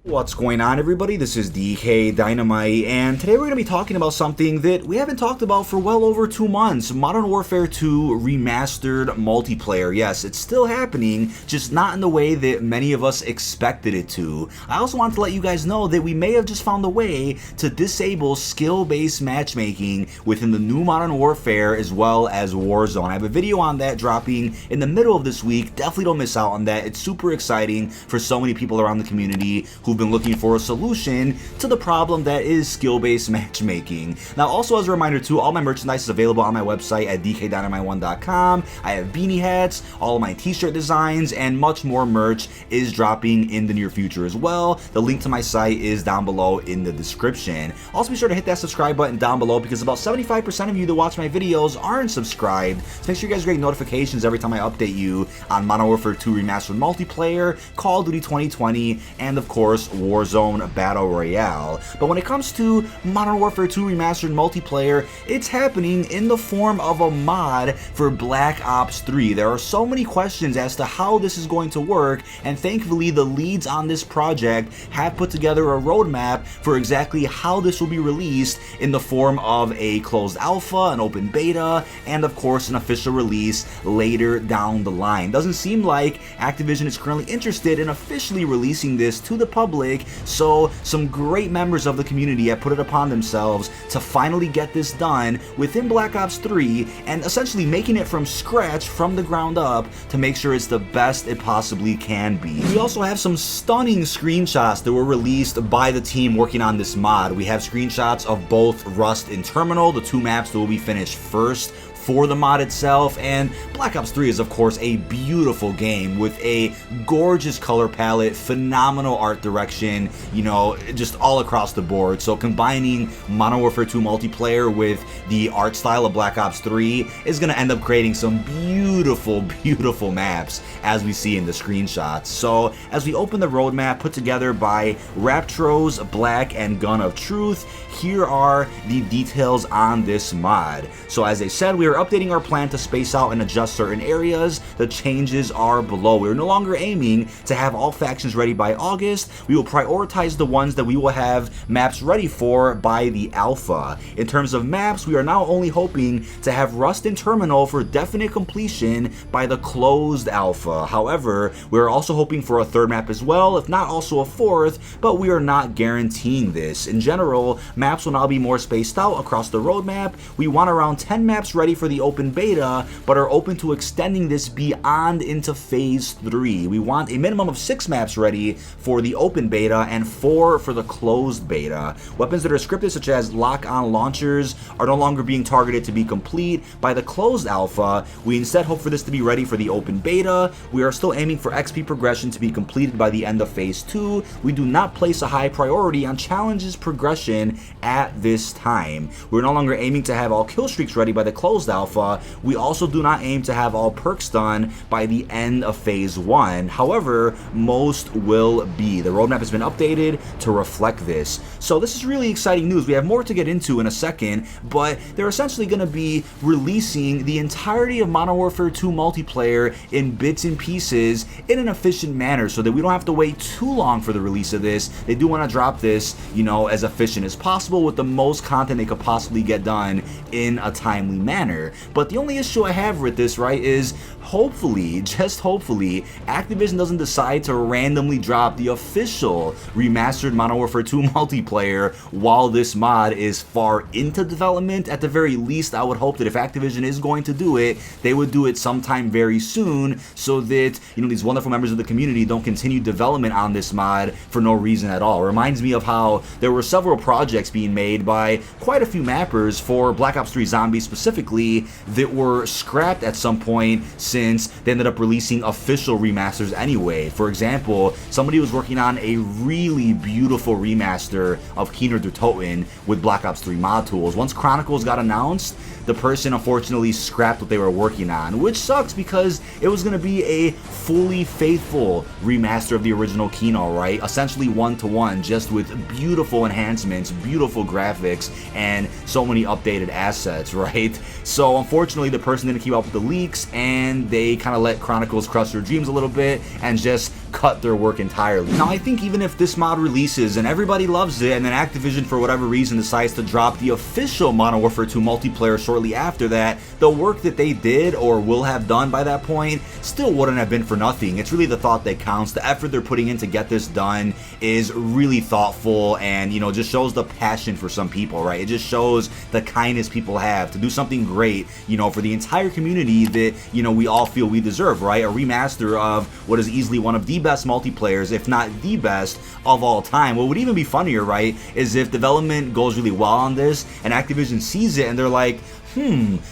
What's going on, everybody? This is dkdynamite, and today we're going to be talking about something that we haven't talked about for well over 2 months. Modern Warfare 2 Remastered multiplayer. Yes, it's still happening, just not in the way that many of us expected it to. I also want to let you guys know that we may have just found a way to disable skill-based matchmaking within the new Modern Warfare as well as Warzone. I have a video on that dropping in the middle of this week. Definitely don't miss out on that. It's super exciting for so many people around the community who've been looking for a solution to the problem that is skill-based matchmaking. Now, also as a reminder too, all my merchandise is available on my website at dkdynamite1.com. I have beanie hats, all of my t-shirt designs, and much more merch is dropping in the near future as well. The link to my site is down below in the description. Also be sure to hit that subscribe button down below because about 75% of you that watch my videos aren't subscribed. So make sure you guys get notifications every time I update you on Modern Warfare 2 Remastered multiplayer, Call of Duty 2020, and of course Warzone Battle Royale. But when it comes to Modern Warfare 2 Remastered multiplayer, it's happening in the form of a mod for Black Ops 3. There are so many questions as to how this is going to work, and thankfully the leads on this project have put together a roadmap for exactly how this will be released in the form of a closed alpha, an open beta, and of course an official release later down the line. Doesn't seem like Activision is currently interested in officially releasing this to the public, so some great members of the community have put it upon themselves to finally get this done within Black Ops 3 and essentially making it from scratch, from the ground up, to make sure it's the best it possibly can be. We also have some stunning screenshots that were released by the team working on this mod. We have screenshots of both Rust and Terminal, the two maps that will be finished first for the mod itself, and Black Ops 3 is of course a beautiful game with a gorgeous color palette, phenomenal art direction, you know, just all across the board. So combining Modern Warfare 2 multiplayer with the art style of Black Ops 3 is going to end up creating some beautiful maps as we see in the screenshots. So as we open the roadmap put together by Raptros, Black, and Gun of Truth, here are the details on this mod. So as I said, we are updating our plan to space out and adjust certain areas. The changes are below. We're no longer aiming to have all factions ready by August. We will prioritize the ones that we will have maps ready for by the alpha. In terms of maps, we are now only hoping to have Rust and Terminal for definite completion by the closed alpha. However, we're also hoping for a third map as well, if not also a fourth, but we are not guaranteeing this. In general, maps will now be more spaced out across the roadmap. We want around 10 maps ready for the open beta, but are open to extending this beyond into phase 3. We want a minimum of 6 maps ready for the open beta and 4 for the closed beta. Weapons that are scripted, such as lock-on launchers, are no longer being targeted to be complete by the closed alpha. We instead hope for this to be ready for the open beta. We are still aiming for XP progression to be completed by the end of phase 2. We do not place a high priority on challenges progression at this time. We're no longer aiming to have all kill streaks ready by the closed alpha. We also do not aim to have all perks done by the end of phase 1. However, most will be. The roadmap has been updated to reflect this. So this is really exciting news. We have more to get into in a second, but they're essentially going to be releasing the entirety of Modern Warfare 2 multiplayer in bits and pieces in an efficient manner so that we don't have to wait too long for the release of this. They do want to drop this, you know, as efficient as possible with the most content they could possibly get done in a timely manner. But the only issue I have with this, right, is hopefully, just hopefully, Activision doesn't decide to randomly drop the official Remastered Modern Warfare 2 multiplayer while this mod is far into development. At the very least, I would hope that if Activision is going to do it, they would do it sometime very soon so that, you know, these wonderful members of the community don't continue development on this mod for no reason at all. It reminds me of how there were several projects being made by quite a few mappers for Black Ops 3 Zombies specifically that were scrapped at some point since they ended up releasing official remasters anyway. For example, somebody was working on a really beautiful remaster of Keener der Toten with Black Ops 3 mod tools. Once Chronicles got announced, the person unfortunately scrapped what they were working on, which sucks because it was going to be a fully faithful remaster of the original Kino, right? Essentially one-to-one, just with beautiful enhancements, beautiful graphics, and so many updated assets, right? So unfortunately, the person didn't keep up with the leaks, and they kind of let Chronicles crush their dreams a little bit and just cut their work entirely. Now, I think even if this mod releases and everybody loves it, and then Activision for whatever reason decides to drop the official Modern Warfare 2 multiplayer shortly after that, the work that they did or will have done by that point still wouldn't have been for nothing. It's really the thought that counts. The effort they're putting in to get this done is really thoughtful, and just shows the passion for some people, right? It just shows the kindness people have to do something great, for the entire community that, we all feel we deserve, right? A remaster of what is easily one of the best multiplayers, if not the best of all time. What would even be funnier, right, is if development goes really well on this and Activision sees it and they're like,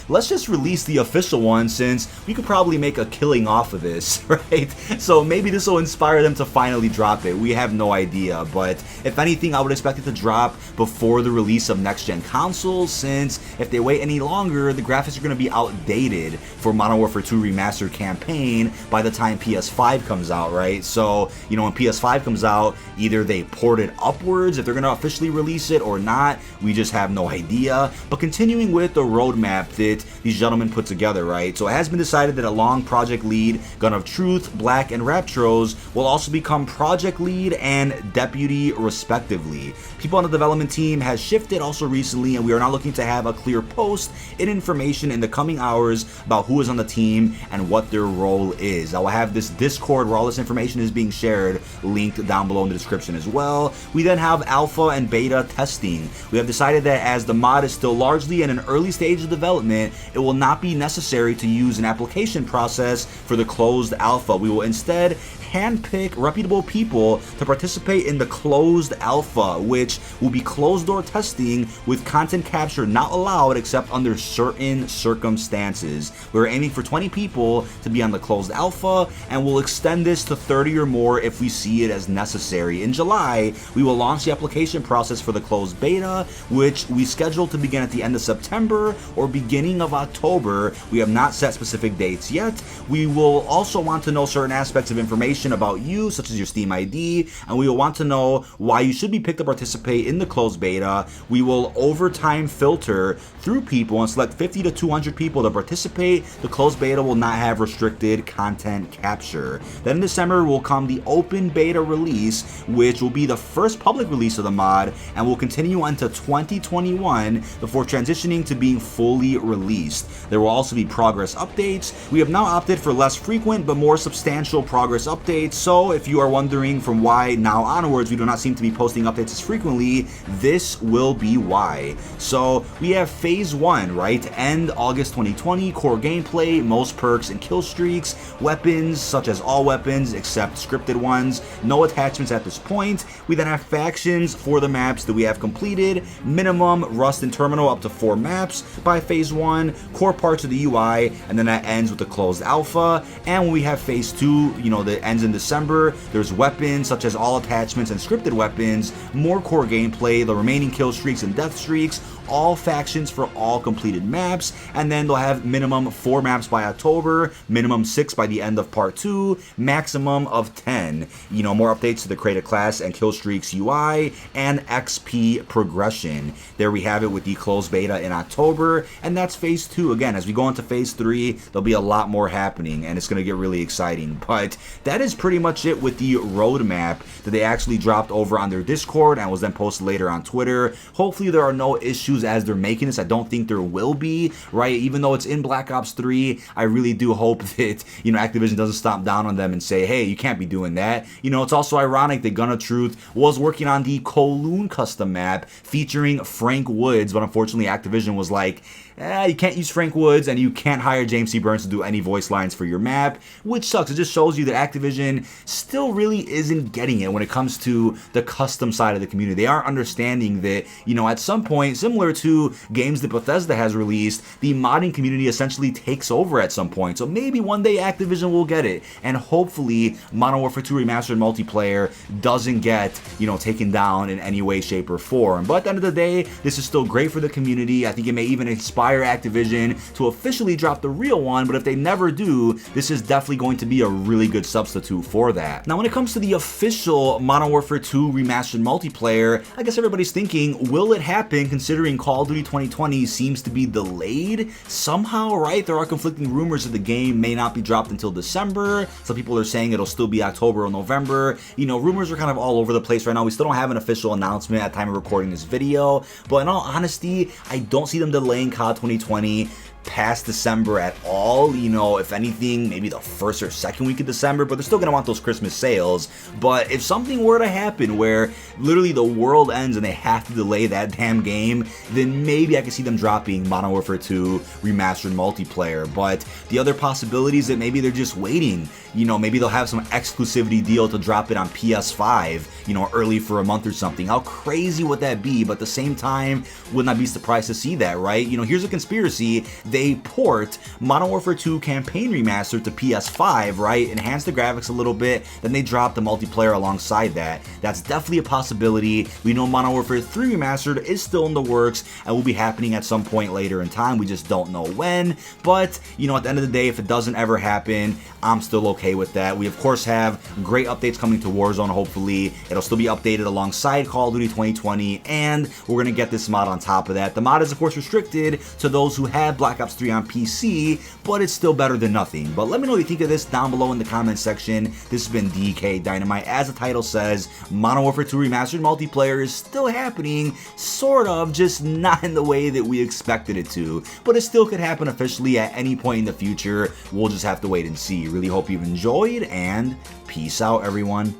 let's just release the official one since we could probably make a killing off of this, right? So maybe this will inspire them to finally drop it. We have no idea, but if anything, I would expect it to drop before the release of next-gen consoles, since if they wait any longer, the graphics are going to be outdated for Modern Warfare 2 Remastered campaign by the time PS5 comes out, right? So, when PS5 comes out, either they port it upwards if they're going to officially release it or not. We just have no idea. But continuing with the roadmap that these gentlemen put together, right? So it has been decided that along project lead, Gun of Truth, Black, and Rapturos will also become project lead and deputy respectively. People on the development team has shifted also recently, and we are now looking to have a clear post and information in the coming hours about who is on the team and what their role is. I will have this Discord where all this information is being shared linked down below in the description as well. We then have alpha and beta testing. We have decided that as the mod is still largely in an early stage of development, it will not be necessary to use an application process for the closed alpha. We will instead handpick reputable people to participate in the closed alpha, which will be closed door testing with content capture not allowed except under certain circumstances. We're aiming for 20 people to be on the closed alpha, and we'll extend this to 30 or more if we see it as necessary. In July, we will launch the application process for the closed beta, which we scheduled to begin at the end of September or beginning of October. We have not set specific dates yet. We will also want to know certain aspects of information about you, such as your Steam ID, and we will want to know why you should be picked to participate in the closed beta. We will overtime filter through people and select 50 to 200 people to participate. The closed beta will not have restricted content capture. Then in December will come the open beta release, which will be the first public release of the mod and will continue until 2021 before transitioning to being fully released. There will also be progress updates. We have now opted for less frequent but more substantial progress updates, so if you are wondering from why now onwards we do not seem to be posting updates as frequently, this will be why. So we have phase 1, right? End August 2020, core gameplay, most perks and kill streaks, weapons such as all weapons except scripted ones, no attachments at this point. We then have factions for the maps that we have completed, minimum Rust and Terminal up to 4 maps by phase 1, core parts of the UI, and then that ends with the closed alpha. And when we have phase 2, that ends in December, there's weapons such as all attachments and scripted weapons, more core gameplay, the remaining kill streaks and death streaks, all factions for all completed maps, and then they'll have minimum 4 maps by October, minimum 6 by the end of part 2, maximum of 10. More updates to the created class and kill streaks UI and XP progression. There we have it with the closed beta in October, and that's phase 2. Again, as we go into phase 3, there'll be a lot more happening, and it's going to get really exciting. But that is pretty much it with the roadmap that they actually dropped over on their Discord and was then posted later on Twitter. Hopefully there are no issues as they're making this. I don't think there will be, right? Even though it's in Black Ops 3, I really do hope that, Activision doesn't stomp down on them and say, hey, you can't be doing that. It's also ironic that Gun of Truth was working on the Kowloon custom map featuring Frank Woods, but unfortunately Activision was like, you can't use Frank Woods and you can't hire James C. Burns to do any voice lines for your map, which sucks. It just shows you that Activision still really isn't getting it when it comes to the custom side of the community. They aren't understanding that, at some point, similar to games that Bethesda has released, the modding community essentially takes over at some point. So maybe one day Activision will get it, and hopefully Modern Warfare 2 Remastered multiplayer doesn't get, taken down in any way, shape, or form. But at the end of the day, this is still great for the community. I think it may even inspire require Activision to officially drop the real one, but if they never do, this is definitely going to be a really good substitute for that. Now, when it comes to the official Modern Warfare 2 Remastered multiplayer, I guess everybody's thinking, will it happen considering Call of Duty 2020 seems to be delayed somehow, right? There are conflicting rumors that the game may not be dropped until December. Some people are saying it'll still be October or November. You know, rumors are kind of all over the place right now. We still don't have an official announcement at the time of recording this video, but in all honesty, I don't see them delaying COD 2020 past December at all. You know, if anything, maybe the first or second week of December, but they're still gonna want those Christmas sales. But if something were to happen where literally the world ends and they have to delay that damn game, then maybe I could see them dropping Modern Warfare 2 Remastered multiplayer. But the other possibility is that maybe they're just waiting. You know, maybe they'll have some exclusivity deal to drop it on PS5, you know, early for a month or something. How crazy would that be? But at the same time, wouldn't I be surprised to see that, right? You know, here's a conspiracy. They port Modern Warfare 2 Campaign Remastered to PS5, right? Enhance the graphics a little bit, then they drop the multiplayer alongside that. That's definitely a possibility. We know Modern Warfare 3 Remastered is still in the works and will be happening at some point later in time. We just don't know when. But, you know, at the end of the day, if it doesn't ever happen, I'm still okay with that. We, of course, have great updates coming to Warzone, hopefully. It'll still be updated alongside Call of Duty 2020, and we're going to get this mod on top of that. The mod is, of course, restricted to those who have Black Ops 3 on PC, but it's still better than nothing. But let me know what you think of this down below in the comment section. This has been dkdynamite. As the title says, Modern Warfare 2 Remastered multiplayer is still happening, sort of, just not in the way that we expected it to. But it still could happen officially at any point in the future. We'll just have to wait and see. Really hope you've enjoyed, and peace out, everyone.